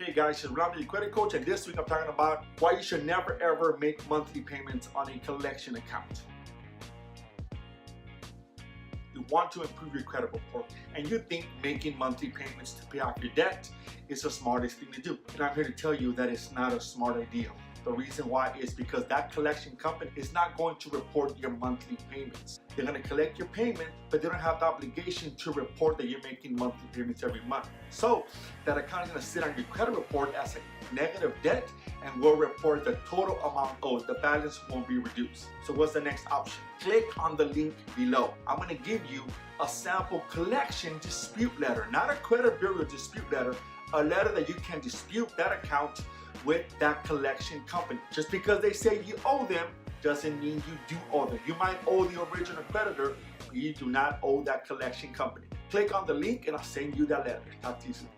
Hey guys, it's Rolando, your credit coach, and this week I'm talking about why you should never ever make monthly payments on a collection account. You want to improve your credit report, and you think making monthly payments to pay off your debt is the smartest thing to do. And I'm here to tell you that it's not a smart idea. The reason why is because that collection company is not going to report your monthly payments. They're going to collect your payment, but they don't have the obligation to report that you're making monthly payments every month. So that account is going to sit on your credit report as a negative debt and will report the total amount owed. The balance won't be reduced. So what's the next option? Click on the link below. I'm going to give you a sample collection dispute letter, not a credit bureau dispute letter, a letter that you can dispute that account with that collection company. Just because they say you owe them doesn't mean you do owe them. You might owe the original creditor, but you do not owe that collection company. Click on the link and I'll send you that letter. Talk to you soon.